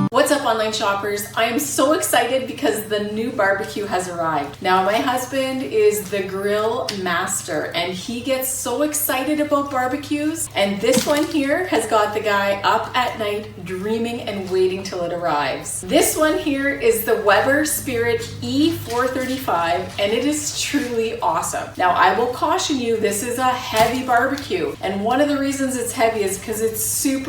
What's up, online shoppers? I am so excited because the new barbecue has arrived. Now, my husband is the grill master and he gets so excited about barbecues, and this one here has got the guy up at night dreaming and waiting till it arrives. This one here is the Weber Spirit E435 and it is truly awesome. Now, I will caution you, this is a heavy barbecue, and one of the reasons it's heavy is because it's super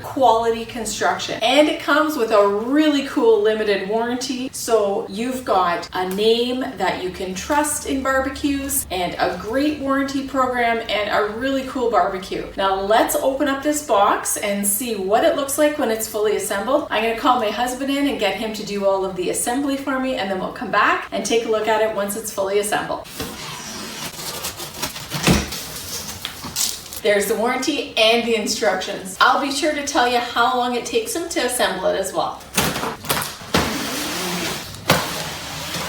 quality construction, and it comes with a really cool limited warranty. So you've got a name that you can trust in barbecues and a great warranty program and a really cool barbecue. Now let's open up this box and see what it looks like when it's fully assembled. I'm going to call my husband in and get him to do all of the assembly for me, and then we'll come back and take a look at it once it's fully assembled. There's the warranty and the instructions. I'll be sure to tell you how long it takes them to assemble it as well.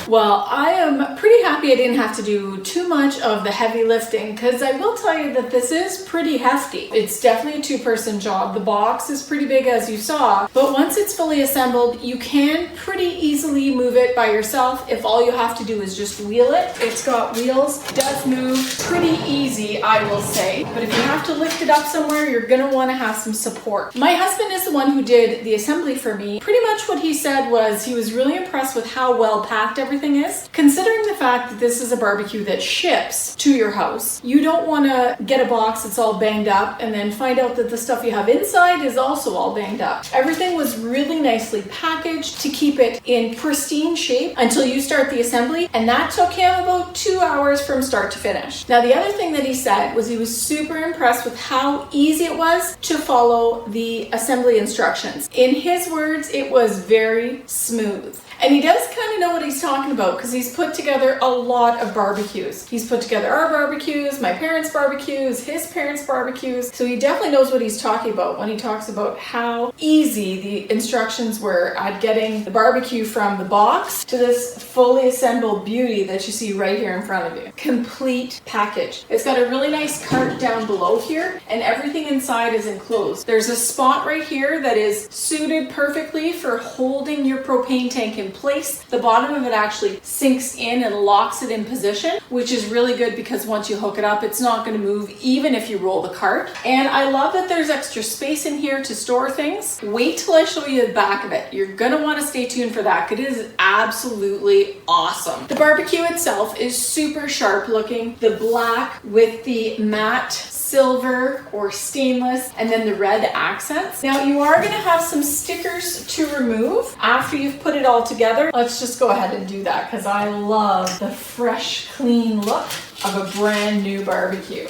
Well, I am pretty happy I didn't have to do too much of the heavy lifting, because I will tell you that this is pretty hefty. It's definitely a two-person job. The box is pretty big, as you saw, but once it's fully assembled, you can pretty easily move it by yourself if all you have to do is just wheel it. It's got wheels, does move pretty easy, I will say, but if you have to lift it up somewhere, you're gonna wanna have some support. My husband is the one who did the assembly for me. Pretty much what he said was he was really impressed with how well packed everything is. Considering the fact that this is a barbecue that ships to your house, you don't want to get a box that's all banged up and then find out that the stuff you have inside is also all banged up. Everything was really nicely packaged to keep it in pristine shape until you start the assembly, and that took him about 2 hours from start to finish. Now, the other thing that he said was he was super impressed with how easy it was to follow the assembly instructions. In his words, it was very smooth. And he does kind of know what he's talking about because he's put together a lot of barbecues. He's put together our barbecues, my parents' barbecues, his parents' barbecues. So he definitely knows what he's talking about when he talks about how easy the instructions were at getting the barbecue from the box to this fully assembled beauty that you see right here in front of you. Complete package. It's got a really nice cart down below here, and everything inside is enclosed. There's a spot right here that is suited perfectly for holding your propane tank in place. The bottom of it actually sinks in and locks it in position, which is really good because once you hook it up, it's not going to move even if you roll the cart. And I love that there's extra space in here to store things. Wait till I show you the back of it. You're going to want to stay tuned for that. It is absolutely awesome. The barbecue itself is super sharp looking. The black with the matte silver or stainless, and then the red accents. Now, you are going to have some stickers to remove after you've put it all together. Let's just go ahead and do that because I love the fresh, clean look of a brand new barbecue.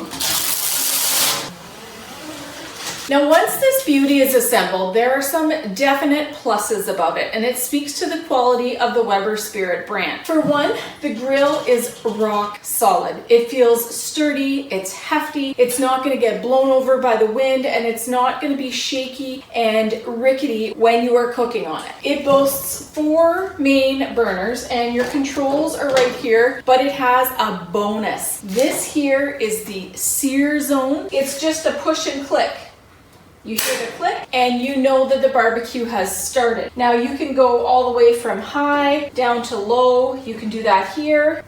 Now, once this beauty is assembled, there are some definite pluses about it, and it speaks to the quality of the Weber Spirit brand. For one, the grill is rock solid. It feels sturdy, it's hefty, it's not going to get blown over by the wind, and it's not going to be shaky and rickety when you are cooking on it. It boasts 4 main burners, and your controls are right here, but it has a bonus. This here is the Sear Zone. It's just a push and click. You hear the click and you know that the barbecue has started. Now you can go all the way from high down to low. You can do that here.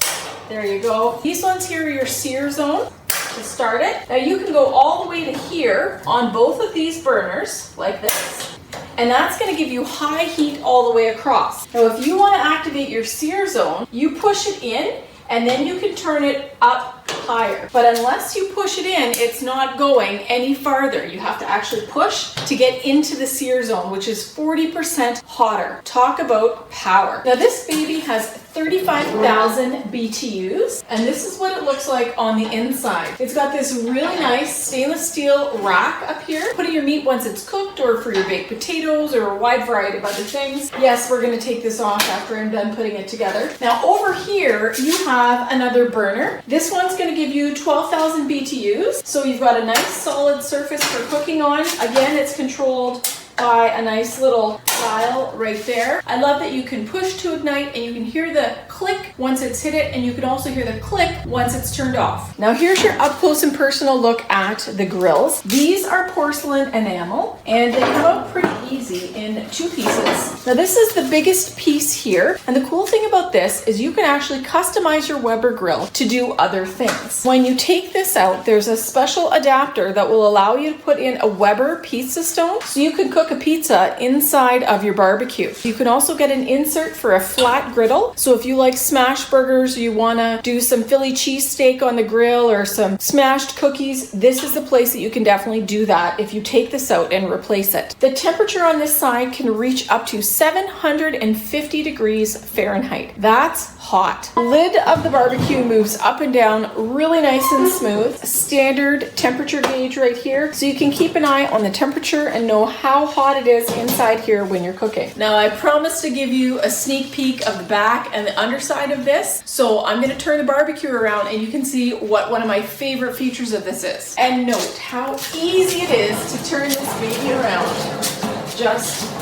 There you go. These ones here are your Sear Zone to start it. Now you can go all the way to here on both of these burners like this. And that's going to give you high heat all the way across. Now if you want to activate your Sear Zone, you push it in and then you can turn it up higher. But unless you push it in, it's not going any farther. You have to actually push to get into the Sear Zone, which is 40% hotter. Talk about power. Now this baby has 35,000 BTUs, and this is what it looks like on the inside. It's got this really nice stainless steel rack up here. Put in your meat once it's cooked, or for your baked potatoes, or a wide variety of other things. Yes, we're gonna take this off after I'm done putting it together. Now over here, you have another burner. This one's gonna give you 12,000 BTUs, so you've got a nice solid surface for cooking on. Again, it's controlled by a nice little style right there. I love that you can push to ignite and you can hear the click once it's hit it, and you can also hear the click once it's turned off. Now here's your up close and personal look at the grills. These are porcelain enamel and they come out pretty easy in 2 pieces. Now this is the biggest piece here, and the cool thing about this is you can actually customize your Weber grill to do other things. When you take this out, there's a special adapter that will allow you to put in a Weber pizza stone, so you can cook a pizza inside of your barbecue. You can also get an insert for a flat griddle, so if you like smash burgers, or you want to do some Philly cheesesteak on the grill or some smashed cookies, this is the place that you can definitely do that if you take this out and replace it. The temperature on this side can reach up to 750 degrees Fahrenheit. That's hot. Lid of the barbecue moves up and down really nice and smooth. Standard temperature gauge right here, so you can keep an eye on the temperature and know how hot it is inside here when you're cooking. Now I promised to give you a sneak peek of the back and the underside of this, so I'm going to turn the barbecue around and you can see what one of my favorite features of this is. And note how easy it is to turn this baby around, just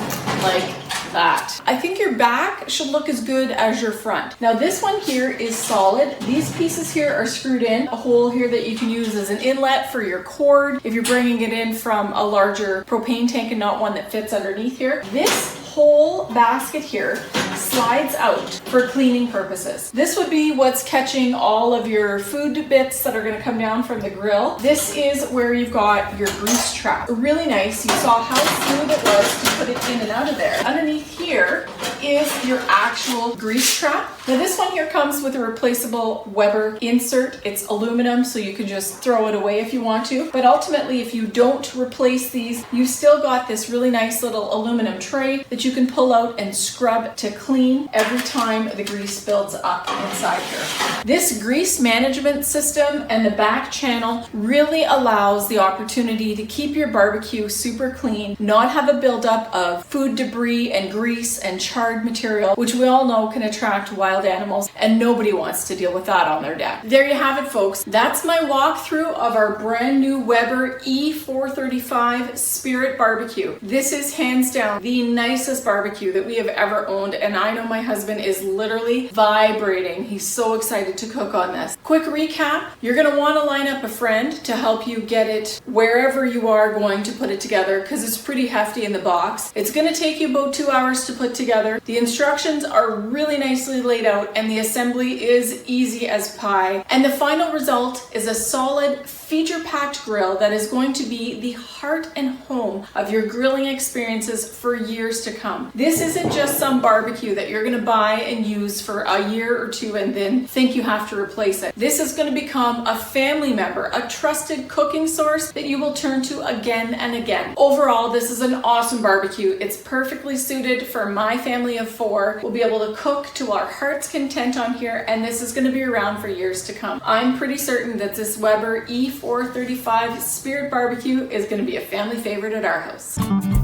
like that. I think your back should look as good as your front. Now this one here is solid. These pieces here are screwed in. A hole here that you can use as an inlet for your cord if you're bringing it in from a larger propane tank and not one that fits underneath here. This whole basket here slides out for cleaning purposes. This would be what's catching all of your food bits that are going to come down from the grill. This is where you've got your grease trap. Really nice. You saw how smooth it was to put it in and out of there. Underneath here is your actual grease trap. Now this one here comes with a replaceable Weber insert. It's aluminum, so you can just throw it away if you want to. But ultimately, if you don't replace these, you've still got this really nice little aluminum tray that you can pull out and scrub to clean every time the grease builds up inside here. This grease management system and the back channel really allows the opportunity to keep your barbecue super clean, not have a buildup of food debris and grease and charred material, which we all know can attract wild animals, and nobody wants to deal with that on their deck. There you have it, folks. That's my walkthrough of our brand new Weber E435 Spirit Barbecue. This is hands down the nicest barbecue that we have ever owned, and I know my husband is literally vibrating. He's so excited to cook on this. Quick recap, you're going to want to line up a friend to help you get it wherever you are going to put it together, because it's pretty hefty in the box. It's going to take you about 2 hours to put together. The instructions are really nicely laid out and the assembly is easy as pie. And the final result is a solid feature-packed grill that is going to be the heart and home of your grilling experiences for years to come. This isn't just some barbecue that you're going to buy and use for a year or two and then think you have to replace it. This is going to become a family member, a trusted cooking source that you will turn to again and again. Overall, this is an awesome barbecue. It's perfectly suited for my family of 4. We'll be able to cook to our heart's content on here, and this is going to be around for years to come. I'm pretty certain that this Weber E435 Spirit Barbecue is going to be a family favorite at our house.